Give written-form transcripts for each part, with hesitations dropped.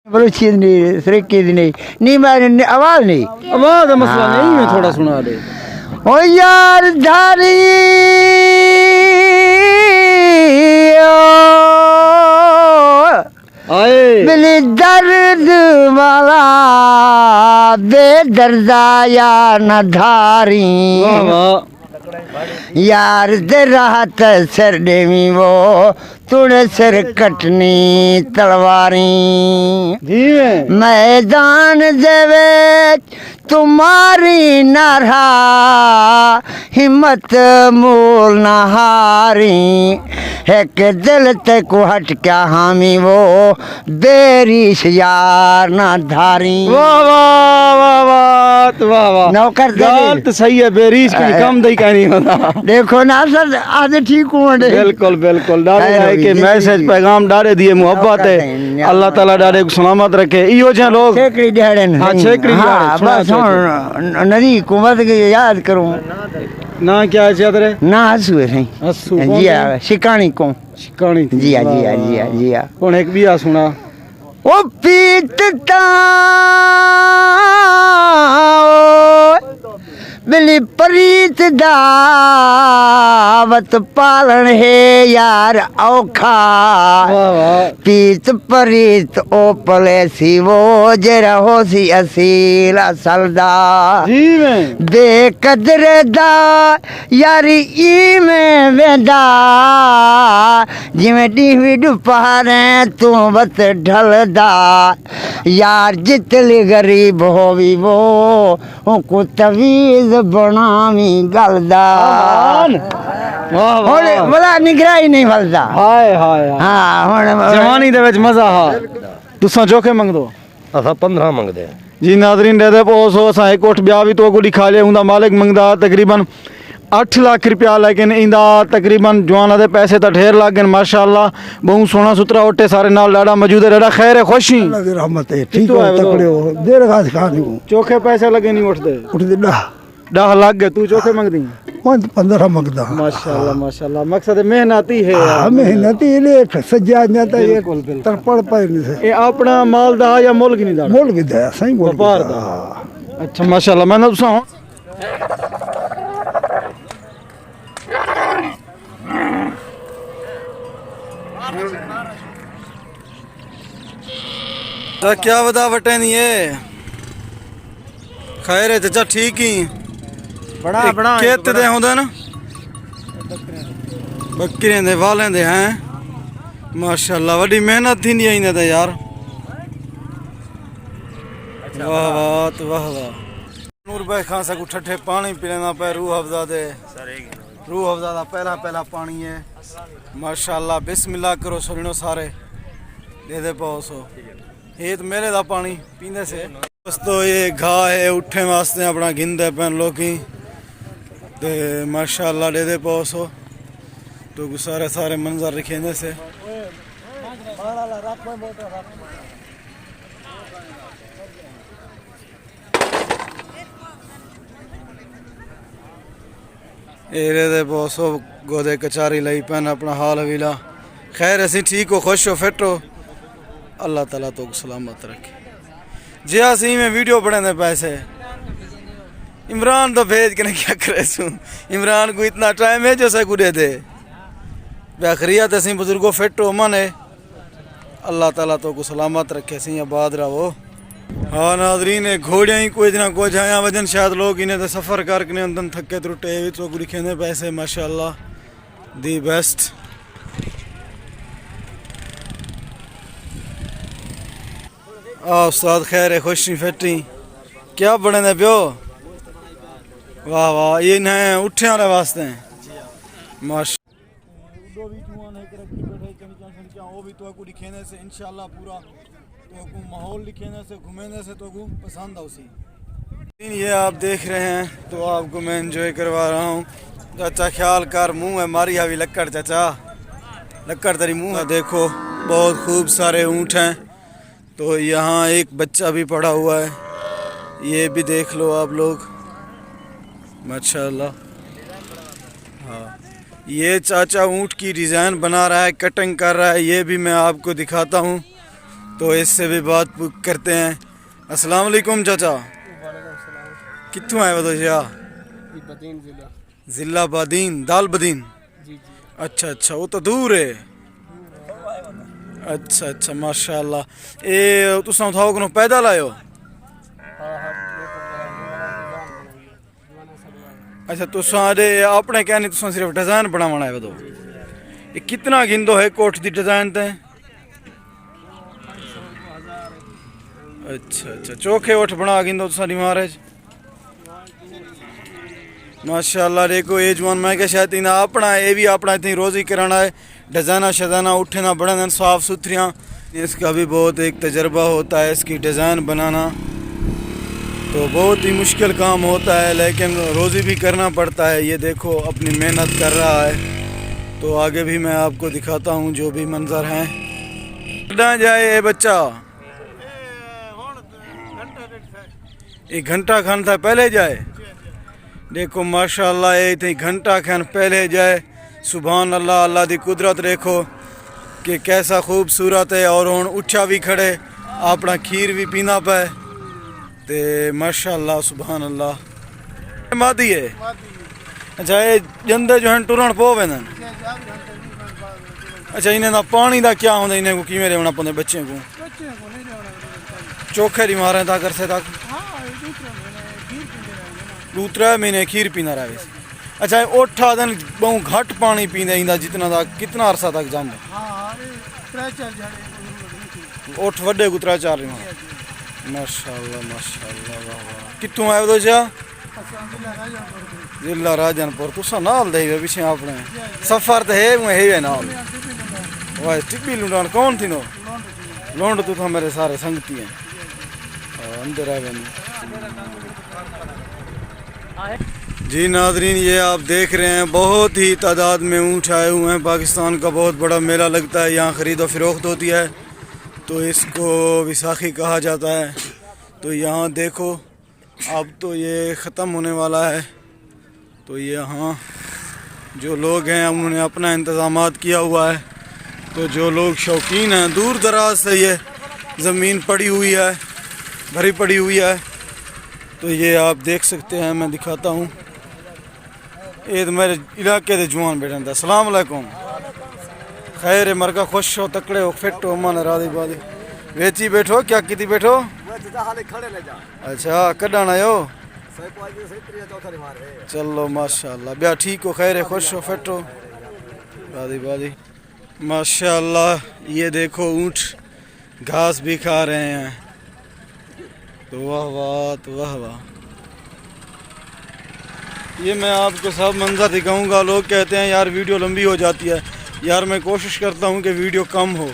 बलूची नहीं, सरीके दी नहीं, मैं आवाज नहीं, आवाज का मसला नहीं है, थोड़ा सुना दे। ओ यार धारी आए मिली दर्द वाला बेदर्दा यार न धारी वाह वाह यार दे राहत सिर देवी वो तुड़े सिर कटनी तलवारी जी में मैदान देवे तुम्हारी नारा हिम्मत मूल नहारी एक दिल ते को हट क्या हामी वो बेरिश यार ना धारी वाह वाह वाह वाह वाह वाह नौकर दे गाल तो सही है, बेरीज की कम दई कहनी होता। देखो ना सर आज ठीक हूँ बिल्कुल बिल्कुल डारे है के मैसेज पैगाम डारे दिए मोहब्बत है, अल्लाह ताला डारे को सलामत रखे। इयो जे लोग छेकड़ी दिहाड़े हाँ छेकड़ी बस हुन नदी कुमत के याद करूं ना क्या है तेरे ना हंसुए सही हंसू जी हाँ शिकानी को शिकानी जी हाँ जी हाँ जी हाँ जी हाँ कौन एक भी आ सुना ओ पीतता बिली प्रीत दावत पालन है यार औखा वाह वाह पीत प्रीत ओपले सी वो जरा हो सी असील असलदा जी में बेकदर दा यारी ई में वेंदा जिमें डीवी दुपहरे तू बत ढलदा यार जितली गरीब होवी वो को तवीज बनावी गलदा वाह वाह बड़ा निगराही नहीं फलदा हाय हाय हाँ हुण जवानी दे विच मजा हा तुसा जोखे मंगदो असां 15 मंगदे जी नाज़रीन दे दे पोसो असां एक कोठ ब्याह भी तो को लिखा ले हुंदा मालिक मंगदा तकरीबन 8 लाख रुपया, लेकिन इंदा तकरीबन जवाना दे पैसे तो ढेर लाग गए माशाअल्लाह। बहुत सोना सुथरा ओटे सारे नाल लाड़ा मौजूद है, लाड़ा खैर है खुशी अल्लाह दी रहमत है ठीक हो तकड़े हो देर घास खा दी चोखे पैसे लगे नहीं उठते उठदे 10 लाख गए तू चोखे मंगदी 15 मंगदा माशाअल्लाह माशाअल्लाह। मकसद मेहनती है यार, मेहनती लेट सज्जा जाता है बिल्कुल, बिल्कुल। तरपड़ पाए नहीं ये अपना माल दा या मोल की नहीं दा मोल भी दे सही मोल व्यापार दा। अच्छा माशाअल्लाह। मैं ना तुसा तो क्या बता बटे नहीं है खैर है चाचा ठीक ही बड़ा बड़ा खेत दे होंदे ना बकरियां दे वालें दे हैं माशाअल्लाह। वड्डी मेहनत थी नहीं इन्हें यार वाह वाह तो वाह वाह। नूर भाई खान सको ठठे पानी पीना पे रूह अफ़ज़ा दे रूह अफ़ज़ा दा पहला पहला पानी है माशाअल्लाह। बिस्मिल्लाह करो सुनो सारे दे दे पाओ ये तो मेरे दा पानी पीने से दोस्तों ये घाह है उठे वास्ते अपना गिंदे पैन लोकी ते माशाअल्लाह दे दे पाओ तो सारे सारे मंजर रखेंगे से एरे दे पाओ गोदे कचारी लाई पैन अपना हाल हवीला। खैर असी ठीक हो खुश हो फिट हो अल्लाह ताला तो सलामत रखे। जे असी में वीडियो पढ़े पैसे इमरान तो भेज के क्या करे सू इमरान को इतना टाइम है जो सको दे दे बेखरियत असी बुजुर्गो फिट हो मन है अल्लाह ताला तो को सलामत रखे सी आबाद रहो। हाँ नाजरीन घोड़ियाँ ही कुछ ना कुछ आया वजन शायद लोग इन्हें तो सफ़र करके अंदर थके त्रुटे तो लिखे पैसे माशाअल्लाह दी बेस्ट। उस्ताद खैर है खुशी फैटी क्या बने दे प्यो वाह वाह ये न उठे वाले वास्ते माशा इंशाल्लाह पूरा तो माहौल लिखेने से घूमने से तो पसंद आउसी। ये आप देख रहे हैं तो आपको मैं एंजॉय करवा रहा हूँ। चाचा ख्याल कर मुँह है मारी हावी लक्कड़ चाचा लक्कड़ तेरी मुँह है देखो बहुत खूब सारे ऊँट हैं। तो यहाँ एक बच्चा भी पड़ा हुआ है ये भी देख लो आप लोग माशाअल्लाह। हाँ ये चाचा ऊँट की डिज़ाइन बना रहा है कटिंग कर रहा है ये भी मैं आपको दिखाता हूँ। तो इससे भी बात करते हैं। अस्सलाम वालेकुम चाचा, कित्थों आए हो तुझा? जिला बदीन, दाल बदीन। अच्छा अच्छा, वो तो दूर है। अच्छा अच्छा, माशाअल्लाह। ए तुसां उठाओ कनो पैदल आयो? अच्छा, तुसां अरे अपने कहने तुसां सिर्फ डिजाइन बनावना है तो ये कितना गिंदो है कोठ दी डिजाइन ते? अच्छा अच्छा, चोखे ओठ बना गिंदो तुसां दी महाराज। माशाअल्लाह। देखो ये जवान मैं क्या शायद इना अपना ये भी अपना इतनी रोजी कराना है, डिजाइना शजाना उठना बड़ा साफ सुथरियाँ। इसका भी बहुत एक तजर्बा होता है इसकी डिज़ाइन बनाना, तो बहुत ही मुश्किल काम होता है, लेकिन रोज़ी भी करना पड़ता है। ये देखो अपनी मेहनत कर रहा है। तो आगे भी मैं आपको दिखाता हूँ जो भी मंजर हैं। कहाँ जाए ये बच्चा? एक घंटा खान था पहले जाए। देखो माशाअल्लाह ये इतनी घंटा खान पहले जाए। सुभान अल्लाह, अल्लाह दी कुदरत देखो कि कैसा खूबसूरत है। और हुण उच्छा भी खड़े, अपना खीर भी पीना पे ते माशाअल्लाह सुभान अल्लाह। मादी है। अच्छा, ये जंदे जो हैं टुरण पो वेंदन। अच्छा, इन्हें दा पानी दा क्या होंदा? इन्हें को किवें रेवना पौंदा बच्चे को? चोखे दी मारे ता करसे तक 2-3 महीने खीर पीना रहे। अच्छा, 8 दिन बहुत घट पानी पींदे इंदा जितना दा कितना अरसा तक जांदे? 8 वड्डे को 3-4 दिन। माशाअल्लाह माशाअल्लाह, वाह वाह। कित्थों आए हो जा? जिला राजनपुर। तुसा नाल दे पिछे अपने सफर तो है नाल। वाह, टिब्बी लुंडान कौन थी नो? लोंड तू था मेरे सारे संगती हैं अंदर आ गए। जी नाजरीन, ये आप देख रहे हैं बहुत ही तादाद में ऊँट आए हुए हैं। पाकिस्तान का बहुत बड़ा मेला लगता है, यहाँ ख़रीदो फरोख्त होती है, तो इसको विसाखी कहा जाता है। तो यहाँ देखो अब तो ये ख़त्म होने वाला है। तो यहाँ जो लोग हैं उन्होंने अपना इंतज़ामात किया हुआ है। तो जो लोग शौकीन हैं, दूर दराज से ये ज़मीन पड़ी हुई है, भरी पड़ी हुई है। तो ये आप देख सकते हैं, मैं दिखाता हूँ। ये तो मेरे इलाके के जवान बैठे थे। अस्सलाम वालेकुम, खैर है, मरका खुश हो, तकड़े हो, फिट हो, मन राधी बाधी वेची बैठो। क्या की बैठो? अच्छा, कढ़ाना आयो? चलो माशाअल्लाह, ब्याह ठीक हो, खैर है, खुश हो, फिट हो, राधी बाधी माशाअल्लाह। ये देखो ऊँट घास भी खा रहे हैं। तो वाह वाह, तो वाह वाह। ये मैं आपको सब मंजर दिखाऊंगा। लोग कहते हैं यार वीडियो लंबी हो जाती है। यार मैं कोशिश करता हूँ कि वीडियो कम हो,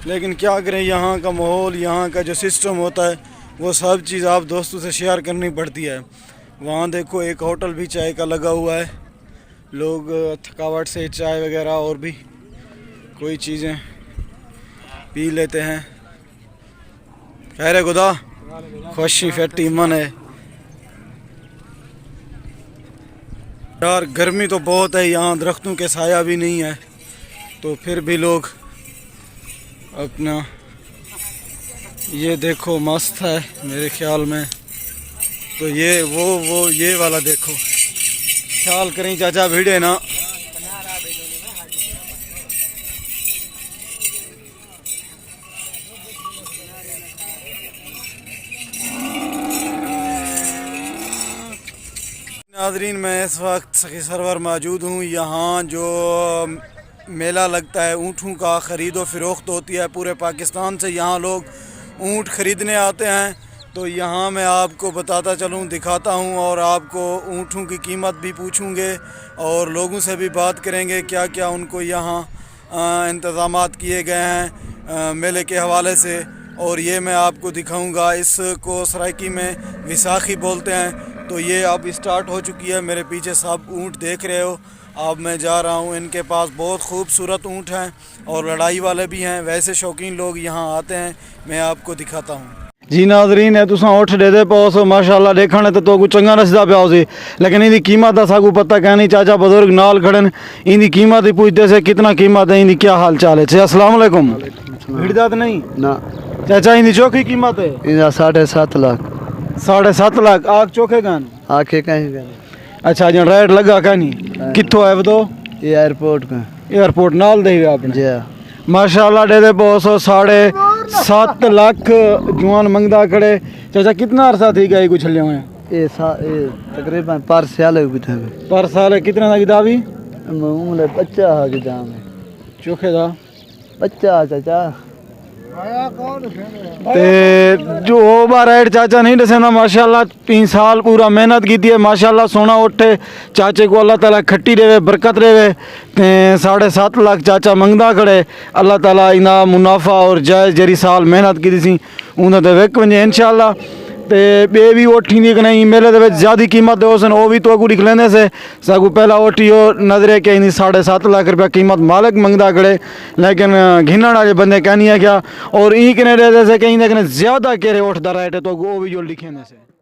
लेकिन क्या करें, यहाँ का माहौल, यहाँ का जो सिस्टम होता है, वो सब चीज़ आप दोस्तों से शेयर करनी पड़ती है। वहाँ देखो एक होटल भी चाय का लगा हुआ है। लोग थकावट से चाय वगैरह और भी कोई चीज़ें पी लेते हैं। खैर खुदा, खुशी फैटी मन है। यार गर्मी तो बहुत है, यहाँ दरख्तों के साया भी नहीं है, तो फिर भी लोग अपना ये देखो मस्त है मेरे ख्याल में। तो ये वो ये वाला देखो, ख्याल करें चाचा भिड़े ना। नाजरीन, मैं इस वक्त सखी सरवर मौजूद हूँ। यहाँ जो मेला लगता है ऊँटों का, ख़रीदो फरोख्त होती है पूरे पाकिस्तान से। यहाँ लोग ऊँट ख़रीदने आते हैं। तो यहाँ मैं आपको बताता चलूँ, दिखाता हूँ, और आपको ऊँटों की कीमत भी पूछूँगे और लोगों से भी बात करेंगे क्या क्या उनको यहाँ इंतज़ामात किए गए हैं मेले के हवाले से। और ये मैं आपको दिखाऊँगा। इसको सराइकी में विसाखी बोलते हैं। तो ये अब स्टार्ट हो चुकी है। मेरे पीछे सब ऊँट देख रहे हो। अब मैं जा रहा हूँ। इनके पास बहुत खूबसूरत ऊँट हैं और लड़ाई वाले भी हैं। वैसे शौकीन लोग यहाँ आते हैं, मैं आपको दिखाता हूँ। जी नाजरीन, है तुसा उठ दे दे पाओ सो माशाअल्लाह, देखने तो कुछ चंगा नसदा पाओ सी, लेकिन इनकी कीमत का सागू पता क्या नहीं। चाचा बुजुर्ग नाल खड़न, इनकी कीमत ही पूछते से कितना कीमत है, इनकी क्या हाल चाल है। अस्सलाम वालेकुम। भिड़दा तो नहीं ना चाचा इनकी चोखी कीमत है इनका 7.5 लाख 7.5 लाख आग चोखे कान आखे कहीं का अच्छा जो रेट लगा कानी कित्थों है बताओ एयरपोर्ट का एयरपोर्ट नाल दे आपने जी माशाल्लाह दे बहुत 7.5 लाख जुआन मंगदा खड़े चाचा कितना अरसा थी गए कुछ ले हुए ये तकरीबन पर साल भी थे पर साल कितने का किताबी मामूले 50 के दाम है चोखे दा 50 चाचा ते जो ओवर रेट चाचा नहीं दसेंदा माशाल्लाह 3 साल पूरा मेहनत की है माशाल्लाह सोना उठे चाचे को अल्लाह ताला खट्टी देवे बरकत देवे ते 7.5 लाख चाचा मंगदा खड़े अल्लाह ताला इना मुनाफा और जायज़ जरी साल मेहनत की सी उन्हें ते विक वजे इंशाल्लाह ते बे भी ओठी दी कने मेले दे विच ज़्यादा कीमत दे सन ओ भी तो अगू लिख लेंदे से सगू पहला ओठी ओ नजरे के इन 7.5 लाख रुपया कीमत मालिक मंगदा खड़े लेकिन घिनण वाले बंदे कहनी है क्या और ई कने दे से कहीं कने ज़्यादा केरे उठदा रहे तो वो भी जो लिखे से